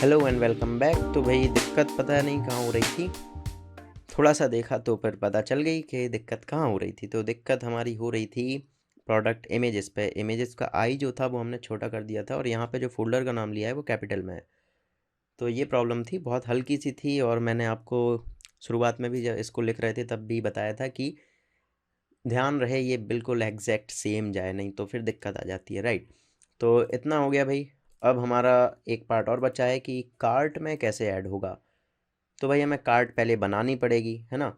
Hello and welcome back. तो भाई दिक्कत पता नहीं कहाँ हो रही थी, थोड़ा सा देखा तो फिर पता चल गई कि दिक्कत कहाँ हो रही थी। तो दिक्कत हमारी हो रही थी प्रोडक्ट इमेजेस पे। इमेजेस का आई जो था वो हमने छोटा कर दिया था और यहाँ पे जो फोल्डर का नाम लिया है वो कैपिटल में है। तो ये प्रॉब्लम थी, बहुत हल्की सी थी, और मैंने आपको शुरुआत में भी जब इसको लिख रहे थे तब भी बताया था कि ध्यान रहे ये बिल्कुल एग्जैक्ट सेम जाए, नहीं तो फिर दिक्कत आ जाती है, राइट। तो इतना हो गया भाई। अब हमारा एक पार्ट और बचा है कि कार्ट में कैसे ऐड होगा। तो भाई हमें कार्ट पहले बनानी पड़ेगी, है ना।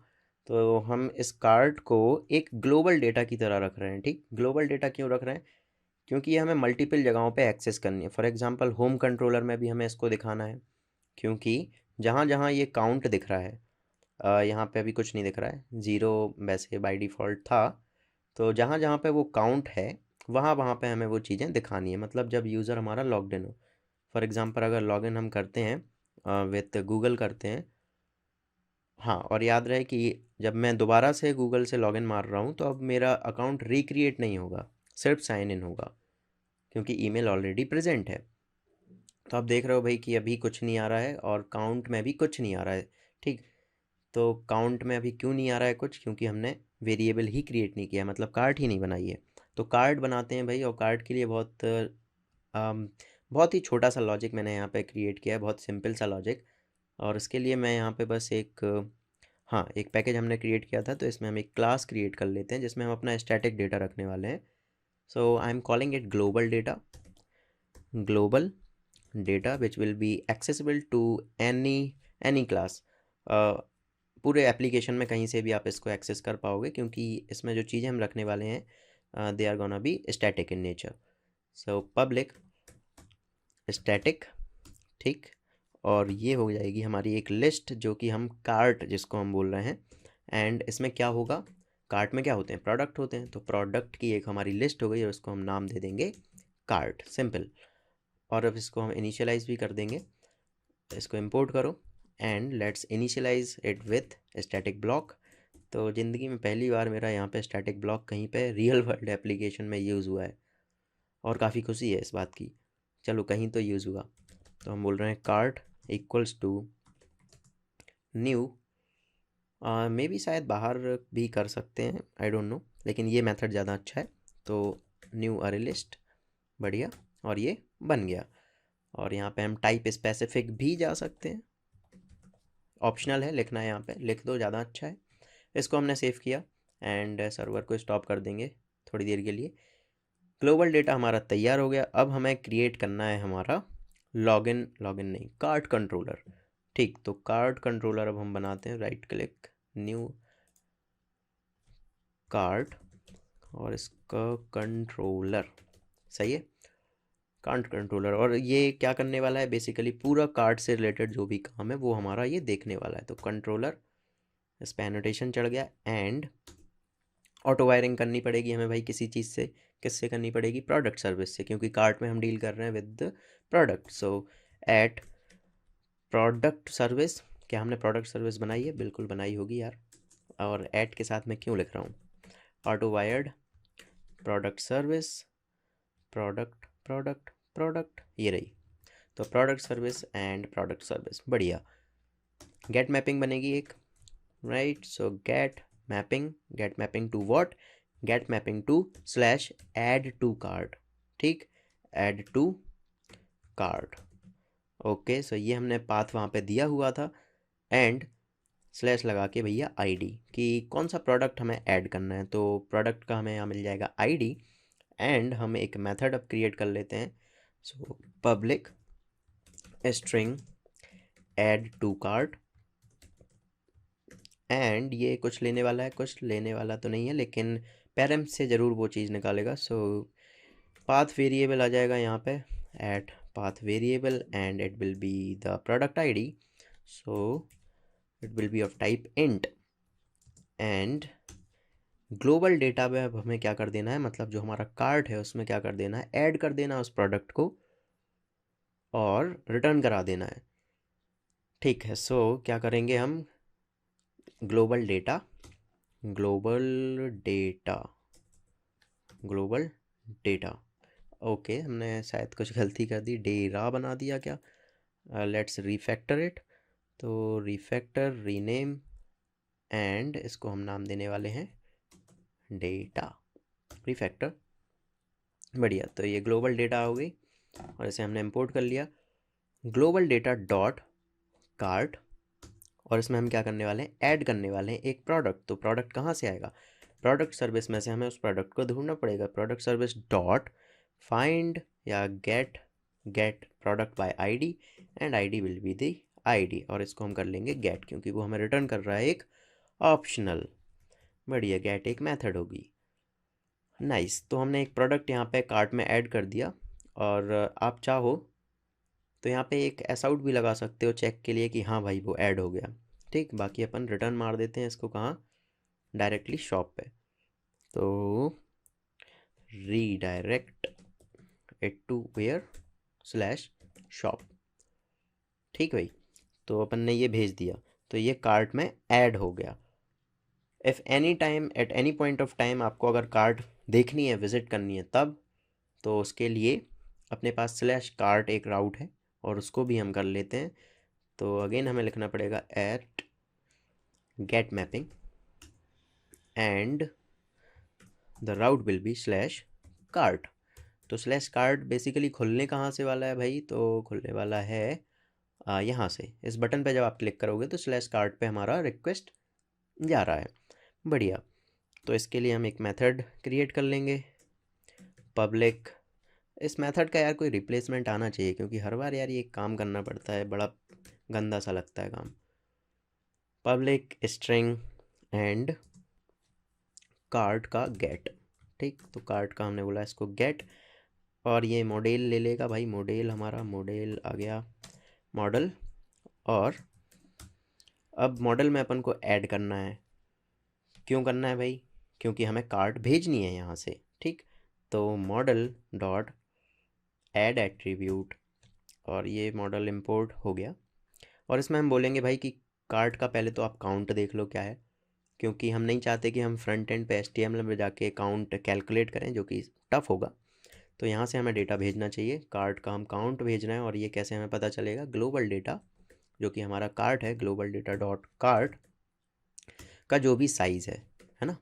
तो हम इस कार्ट को एक ग्लोबल डेटा की तरह रख रहे हैं। ठीक, ग्लोबल डेटा क्यों रख रहे हैं? क्योंकि ये हमें मल्टीपल जगहों पे एक्सेस करनी है। फॉर एग्जांपल होम कंट्रोलर में भी हमें इसको दिखाना है, क्योंकि जहाँ जहाँ ये काउंट दिख रहा है, यहाँ पे अभी कुछ नहीं दिख रहा है, ज़ीरो वैसे बाय डिफ़ॉल्ट था। तो जहाँ जहाँ पे वो काउंट है वहाँ वहाँ पे हमें वो चीज़ें दिखानी है, मतलब जब यूज़र हमारा लॉग्ड इन हो। फॉर एग्जांपल अगर लॉगिन हम करते हैं विथ गूगल करते हैं, हाँ, और याद रहे कि जब मैं दोबारा से गूगल से लॉगिन मार रहा हूँ तो अब मेरा अकाउंट रिक्रिएट नहीं होगा, सिर्फ साइन इन होगा, क्योंकि ईमेल ऑलरेडी प्रेजेंट है। तो आप देख रहे हो भाई कि अभी कुछ नहीं आ रहा है और काउंट में भी कुछ नहीं आ रहा है। ठीक, तो काउंट में अभी क्यों नहीं आ रहा है कुछ? क्योंकि हमने वेरिएबल ही क्रिएट नहीं किया, मतलब कार्ड ही नहीं बनाई है। तो कार्ड बनाते हैं भाई, और कार्ड के लिए अम, बहुत ही छोटा सा लॉजिक मैंने यहाँ पे क्रिएट किया है, बहुत सिंपल सा लॉजिक। और इसके लिए मैं यहाँ पे बस हाँ, एक पैकेज हमने क्रिएट किया था, तो इसमें हम एक क्लास क्रिएट कर लेते हैं जिसमें हम अपना स्टैटिक डेटा रखने वाले हैं। So I am calling it global data. Global data which will be accessible to any any class. पूरे एप्लीकेशन में कहीं से भी आप इसको एक्सेस कर पाओगे, क्योंकि इसमें जो चीज़ें हम रखने वाले हैं they are gonna be static in nature. So public static, ठीक। और ये हो जाएगी हमारी एक लिस्ट, जो कि हम कार्ट जिसको हम बोल रहे हैं। एंड इसमें क्या होगा, कार्ट में क्या होते हैं? प्रोडक्ट होते हैं, तो प्रोडक्ट की एक हमारी लिस्ट हो गई और उसको हम नाम दे देंगे कार्ट, सिंपल। और अब इसको हम इनिशियलाइज भी कर देंगे। इसको इंपोर्ट करो and let's initialize it with static block. तो ज़िंदगी में पहली बार मेरा यहाँ पे स्टैटिक ब्लॉक कहीं पे रियल वर्ल्ड एप्लीकेशन में यूज़ हुआ है, और काफ़ी खुशी है इस बात की। चलो, कहीं तो यूज़ हुआ। तो हम बोल रहे हैं cart equals to new, maybe शायद बाहर भी कर सकते हैं, आई डोंट नो, लेकिन ये मेथड ज़्यादा अच्छा है। तो न्यू अरे लिस्ट, बढ़िया, और ये बन गया। और यहाँ पे हम टाइप स्पेसिफिक भी जा सकते हैं, ऑप्शनल है, लिखना है यहाँ पे लिख दो, ज़्यादा अच्छा है। इसको हमने सेव किया एंड सर्वर को स्टॉप कर देंगे थोड़ी देर के लिए। ग्लोबल डेटा हमारा तैयार हो गया। अब हमें क्रिएट करना है हमारा लॉगिन, लॉगिन नहीं, कार्ट कंट्रोलर। ठीक, तो कार्ट कंट्रोलर अब हम बनाते हैं, राइट क्लिक, न्यू कार्ट, और इसका कंट्रोलर, सही है, कार्ट कंट्रोलर। और ये क्या करने वाला है? बेसिकली पूरा कार्ट से रिलेटेड जो भी काम है वो हमारा ये देखने वाला है। तो कंट्रोलर, इस पर एनोटेशन चढ़ गया। एंड ऑटो वायरिंग करनी पड़ेगी हमें भाई किसी चीज़ से। किससे करनी पड़ेगी? प्रोडक्ट सर्विस से, क्योंकि कार्ट में हम डील कर रहे हैं with product. So at product service, क्या हमने प्रोडक्ट सर्विस बनाई है? बिल्कुल बनाई होगी यार। और एट के साथ मैं क्यों लिख रहा हूँ? Autowired product service, product product product, ये रही। तो product service and product service, बढ़िया। गेट मैपिंग बनेगी एक, right. So get mapping to what? Get mapping to slash add to cart, ठीक, add to cart. Okay, so ये हमने path वहाँ पे दिया हुआ था। एंड स्लैश लगा के भैया आईडी, कि कौन सा प्रोडक्ट हमें ऐड करना है, तो प्रोडक्ट का हमें यहाँ मिल जाएगा आईडी। एंड हम एक मेथड अब क्रिएट कर लेते हैं। So public string add to cart, and ये कुछ लेने वाला है, कुछ लेने वाला तो नहीं है, लेकिन पैरम से ज़रूर वो चीज़ निकालेगा। सो पाथ वेरिएबल आ जाएगा यहाँ पे, at path variable, and it will be the product ID. So it will be of type int. And global data में अब हमें क्या कर देना है, मतलब जो हमारा कार्ट है उसमें क्या कर देना है? ऐड कर देना है उस प्रोडक्ट को और रिटर्न करा देना है। ठीक है, सो क्या करेंगे हम? Global data, global data, global data. Okay, हमने शायद कुछ गलती कर दी, डेरा बना दिया क्या? Let's refactor it. तो रिफैक्टर, रीनेम, एंड इसको हम नाम देने वाले हैं डेटा रिफैक्टर। बढ़िया, तो ये ग्लोबल डेटा हो गई और इसे हमने इंपोर्ट कर लिया। ग्लोबल डेटा डॉट कार्ट, और इसमें हम क्या करने वाले हैं, ऐड करने वाले हैं एक प्रोडक्ट। तो प्रोडक्ट कहाँ से आएगा, प्रोडक्ट सर्विस में से हमें उस प्रोडक्ट को ढूंढना पड़ेगा। प्रोडक्ट सर्विस डॉट फाइंड या get product by ID, and ID will be the ID, और इसको हम कर लेंगे गेट, क्योंकि वो हमें रिटर्न कर रहा है एक ऑप्शनल। बढ़िया, गेट एक मेथड होगी। नाइस, तो हमने एक प्रोडक्ट यहाँ पे कार्ट में ऐड कर दिया, और आप चाहो तो यहाँ पे एक एस आउट भी लगा सकते हो चेक के लिए कि हाँ भाई वो ऐड हो गया। ठीक, बाकी अपन रिटर्न मार देते हैं इसको कहाँ, डायरेक्टली शॉप पे। तो redirect it to where slash shop. ठीक भाई, तो अपन ने ये भेज दिया, तो ये कार्ट में ऐड हो गया। If any time at any point of time आपको अगर कार्ट देखनी है, विज़िट करनी है तब, तो उसके लिए अपने पास स्लैश कार्ट एक राउट है और उसको भी हम कर लेते हैं। तो अगेन हमें लिखना पड़ेगा at get mapping and the route will be slash cart. तो स्लैश कार्ट बेसिकली खुलने कहाँ से वाला है भाई, तो खुलने वाला है यहाँ से, इस बटन पे जब आप क्लिक करोगे तो स्लैश कार्ट पे हमारा रिक्वेस्ट जा रहा है। बढ़िया, तो इसके लिए हम एक मेथड क्रिएट कर लेंगे पब्लिक। इस मेथड का यार कोई रिप्लेसमेंट आना चाहिए, क्योंकि हर बार यार ये काम करना पड़ता है, बड़ा गंदा सा लगता है काम। पब्लिक स्ट्रिंग एंड कार्ट का गेट। ठीक, तो कार्ट का हमने बोला इसको गेट, और ये मॉडल ले लेगा भाई, मॉडल हमारा मॉडल आ गया मॉडल। और अब मॉडल में अपन को ऐड करना है। क्यों करना है भाई, क्योंकि हमें कार्ट भेजनी है यहाँ से। ठीक, तो मॉडल डॉट ऐड एट्रीब्यूट, और ये मॉडल इंपोर्ट हो गया। और इसमें हम बोलेंगे भाई कि कार्ट का पहले तो आप काउंट देख लो क्या है, क्योंकि हम नहीं चाहते कि हम फ्रंट एंड पे HTML में जाके काउंट कैलकुलेट करें, जो कि टफ होगा। तो यहाँ से हमें डेटा भेजना चाहिए, कार्ट का हम काउंट भेजना है। और ये कैसे हमें पता चलेगा, ग्लोबल डेटा जो कि हमारा कार्ट है, ग्लोबल डेटा डॉट कार्ट का जो भी साइज़ है ना,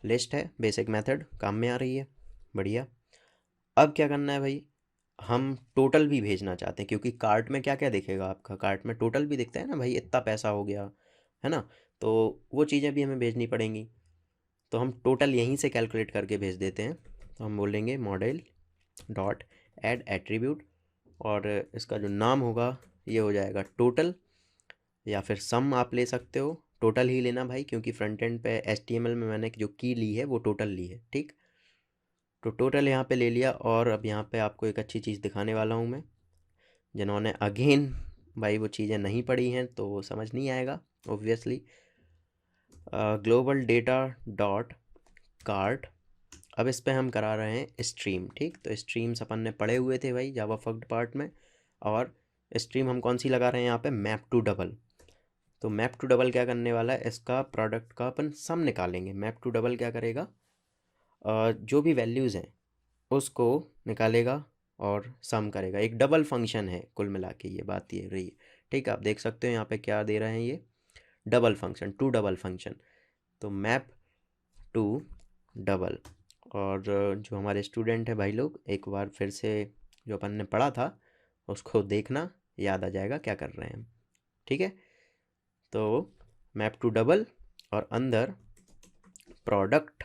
लिस्ट है, बेसिक मेथड काम में आ रही है। बढ़िया, अब क्या करना है भाई, हम टोटल भी भेजना चाहते हैं, क्योंकि कार्ट में क्या क्या दिखेगा आपका, कार्ट में टोटल भी दिखता है ना भाई, इतना पैसा हो गया है ना, तो वो चीज़ें भी हमें भेजनी पड़ेंगी। तो हम टोटल यहीं से कैलकुलेट करके भेज देते हैं। तो हम बोलेंगे मॉडल डॉट ऐड एट्रीब्यूट, और इसका जो नाम होगा ये हो जाएगा टोटल, या फिर सम आप ले सकते हो। टोटल ही लेना भाई, क्योंकि फ्रंट एंड पे HTML में मैंने जो की ली है वो टोटल ली है। ठीक, तो टोटल यहाँ पे ले लिया। और अब यहाँ पे आपको एक अच्छी चीज़ दिखाने वाला हूँ मैं, जिन्होंने अगेन भाई वो चीज़ें नहीं पढ़ी हैं तो वो समझ नहीं आएगा obviously. Global data dot cart, अब इस पे हम करा रहे हैं स्ट्रीम। ठीक, तो स्ट्रीम्स अपन ने पढ़े हुए थे भाई जावा फक्ड पार्ट में, और स्ट्रीम हम कौन सी लगा रहे हैं यहाँ पे, मैप टू डबल। तो मैप टू डबल क्या करने वाला है, इसका प्रोडक्ट का अपन सम निकालेंगे। मैप टू डबल क्या करेगा, जो भी वैल्यूज़ हैं उसको निकालेगा और सम करेगा। एक डबल फंक्शन है कुल मिला के, ये बात ये रही है। ठीक है, आप देख सकते हो यहाँ पे क्या दे रहे हैं, ये double function, to double function. तो मैप टू डबल, और जो हमारे स्टूडेंट है भाई लोग, एक बार फिर से जो अपन ने पढ़ा था उसको देखना, याद आ जाएगा क्या कर रहे हैं हम। ठीक है, तो मैप टू डबल और अंदर product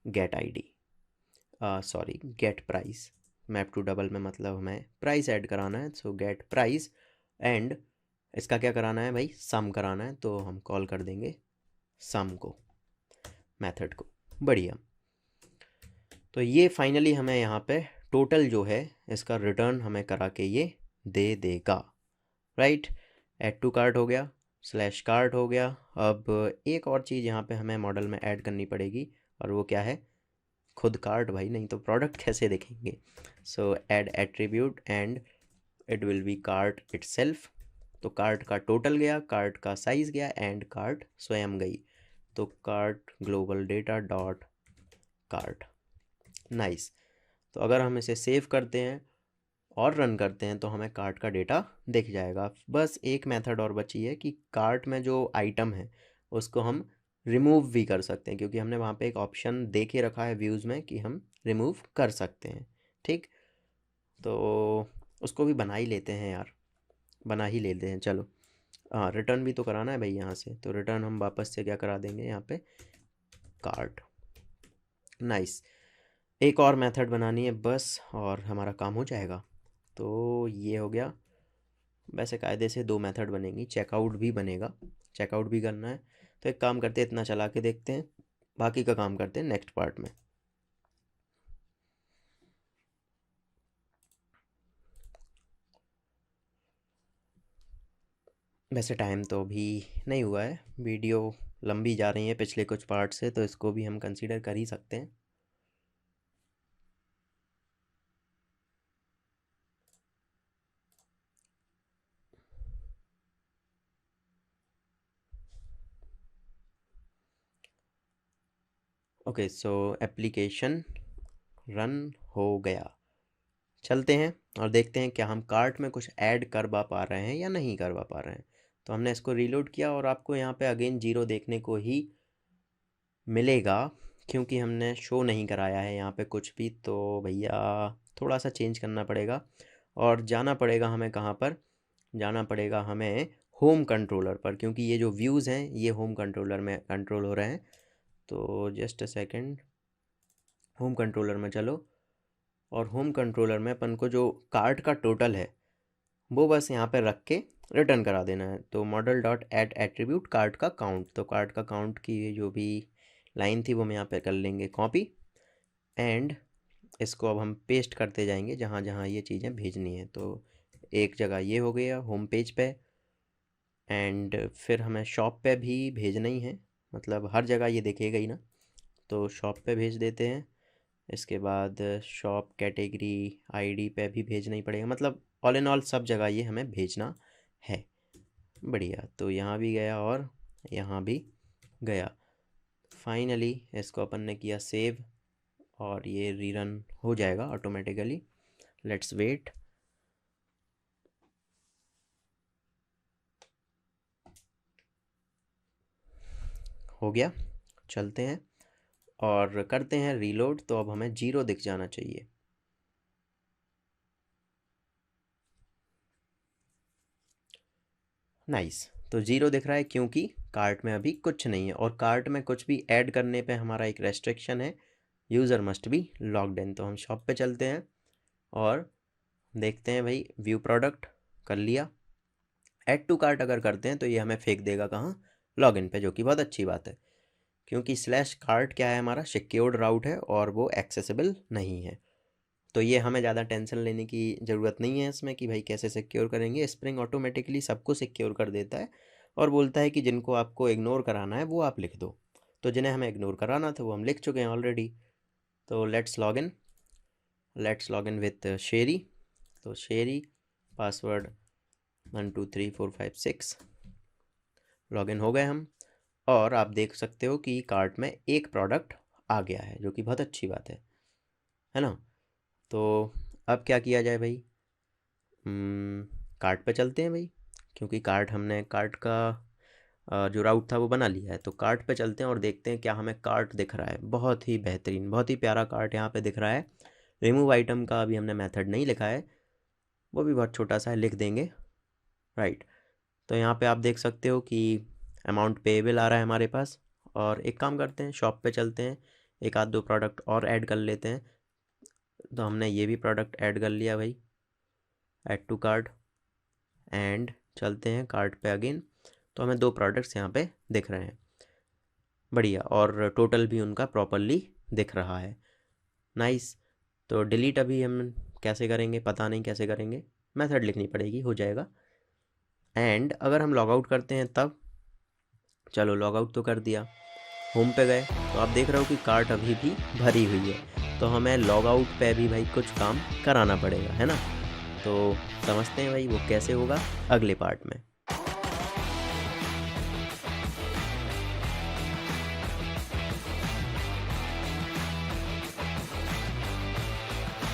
get ID, sorry get price. Map to double में मतलब हमें प्राइस ऐड कराना है, सो गेट प्राइस, एंड इसका क्या कराना है भाई, सम कराना है। तो हम कॉल कर देंगे सम को, मेथड को। बढ़िया, तो ये फाइनली हमें यहाँ पे टोटल जो है इसका रिटर्न हमें करा के ये दे देगा। राइट, ऐड टू कार्ट हो गया, स्लैश कार्ट हो गया। अब एक और चीज़ यहाँ पे हमें मॉडल में ऐड करनी पड़ेगी, और वो क्या है, खुद कार्ट भाई, नहीं तो प्रोडक्ट कैसे दिखेंगे। सो add attribute and it will B cart itself. तो कार्ट का टोटल गया, कार्ट का साइज़ गया, एंड कार्ट स्वयं गई। तो cart global data dot cart. Nice, तो अगर हम इसे सेव करते हैं और रन करते हैं तो हमें कार्ट का डेटा दिख जाएगा। बस एक मेथड और बची है कि कार्ट में जो आइटम है उसको हम रिमूव भी कर सकते हैं, क्योंकि हमने वहाँ पे एक ऑप्शन दे के रखा है व्यूज़ में कि हम रिमूव कर सकते हैं। ठीक, तो उसको भी बना ही लेते हैं यार, बना ही लेते हैं। चलो, हाँ, रिटर्न भी तो कराना है भाई यहाँ से, तो रिटर्न हम वापस से क्या करा देंगे यहाँ पे, कार्ट। नाइस, एक और मेथड बनानी है बस और हमारा काम हो जाएगा। तो ये हो गया। वैसे कायदे से 2 मेथड बनेंगी, चेकआउट भी बनेगा, चेकआउट भी करना है। तो एक काम करते हैं, इतना चला के देखते हैं, बाकी का काम करते हैं नेक्स्ट पार्ट में। वैसे टाइम तो अभी नहीं हुआ है, वीडियो लंबी जा रही है पिछले कुछ पार्ट से, तो इसको भी हम कंसीडर कर ही सकते हैं। ओके, सो एप्लीकेशन रन हो गया। चलते हैं और देखते हैं क्या हम कार्ट में कुछ ऐड करवा पा रहे हैं या नहीं करवा पा रहे हैं। तो हमने इसको रीलोड किया और आपको यहाँ पे अगेन 0 देखने को ही मिलेगा, क्योंकि हमने शो नहीं कराया है यहाँ पे कुछ भी। तो भैया थोड़ा सा चेंज करना पड़ेगा और जाना पड़ेगा हमें कहाँ पर, जाना पड़ेगा हमें होम कंट्रोलर पर, क्योंकि ये जो व्यूज़ हैं ये होम कंट्रोलर में कंट्रोल हो रहे हैं। तो just a second, home controller में चलो, और होम कंट्रोलर में अपन को जो कार्ट का टोटल है वो बस यहाँ पे रख के रिटर्न करा देना है। तो model dot add attribute cart का काउंट, तो कार्ट का काउंट की जो भी लाइन थी वो हम यहाँ पे कर लेंगे कॉपी, एंड इसको अब हम पेस्ट करते जाएंगे जहाँ जहाँ ये चीज़ें भेजनी है। तो एक जगह ये हो गया होम पेज पे, एंड फिर हमें शॉप पे भी भेजना ही है, मतलब हर जगह ये दिखेगा ही ना, तो शॉप पे भेज देते हैं। इसके बाद शॉप कैटेगरी आईडी पे भी भेजना ही पड़ेगा, मतलब ऑल इन ऑल सब जगह ये हमें भेजना है। बढ़िया, तो यहाँ भी गया और यहाँ भी गया। फाइनली इसको अपन ने किया सेव और ये रीरन हो जाएगा ऑटोमेटिकली। Let's wait. हो गया, चलते हैं और करते हैं रीलोड। तो अब हमें 0 दिख जाना चाहिए। नाइस, तो 0 दिख रहा है क्योंकि कार्ट में अभी कुछ नहीं है, और कार्ट में कुछ भी ऐड करने पे हमारा एक रेस्ट्रिक्शन है, user must be logged in. तो हम शॉप पे चलते हैं और देखते हैं भाई, व्यू प्रोडक्ट कर लिया। ऐड टू कार्ट अगर करते हैं तो ये हमें फेंक देगा कहाँ, लॉगिन पे, जो कि बहुत अच्छी बात है, क्योंकि स्लैश कार्ट क्या है, हमारा सिक्योर्ड राउट है और वो एक्सेसिबल नहीं है। तो ये हमें ज़्यादा टेंशन लेने की ज़रूरत नहीं है इसमें कि भाई कैसे सिक्योर करेंगे। स्प्रिंग ऑटोमेटिकली सबको सिक्योर कर देता है और बोलता है कि जिनको आपको इग्नोर कराना है वो आप लिख दो। तो जिन्हें हमें इग्नोर कराना था वो हम लिख चुके हैं ऑलरेडी। तो लेट्स लॉग इन विथ शेरी। तो शेरी पासवर्ड 1 2 3 4 5 6, लॉगिन हो गए हम। और आप देख सकते हो कि कार्ट में एक प्रोडक्ट आ गया है, जो कि बहुत अच्छी बात है ना। तो अब क्या किया जाए भाई, कार्ट पे चलते हैं भाई, क्योंकि कार्ट का जो राउट था वो बना लिया है। तो कार्ट पे चलते हैं और देखते हैं क्या हमें कार्ट दिख रहा है। बहुत ही बेहतरीन, बहुत ही प्यारा कार्ट यहाँ पे दिख रहा है। रिमूव आइटम का अभी हमने मेथड नहीं लिखा है, वो भी बहुत छोटा सा है, लिख देंगे। राइट, तो यहाँ पे आप देख सकते हो कि अमाउंट पेएबल आ रहा है हमारे पास। और एक काम करते हैं, शॉप पे चलते हैं, एक आध 2 प्रोडक्ट और ऐड कर लेते हैं। तो हमने ये भी प्रोडक्ट ऐड कर लिया भाई, ऐड टू कार्ट, एंड चलते हैं कार्ट पे अगेन। तो हमें 2 प्रोडक्ट्स यहाँ पे दिख रहे हैं, बढ़िया, और टोटल भी उनका प्रॉपरली दिख रहा है। नाइस, तो डिलीट अभी हम कैसे करेंगे पता नहीं, कैसे करेंगे, मेथड लिखनी पड़ेगी, हो जाएगा। एंड अगर हम लॉग आउट करते हैं तब, चलो लॉग आउट तो कर दिया, होम पे गए तो आप देख रहे हो कि कार्ट अभी भी भरी हुई है। तो हमें लॉग आउट पे भी भाई कुछ काम कराना पड़ेगा, है ना। तो समझते हैं भाई वो कैसे होगा अगले पार्ट में।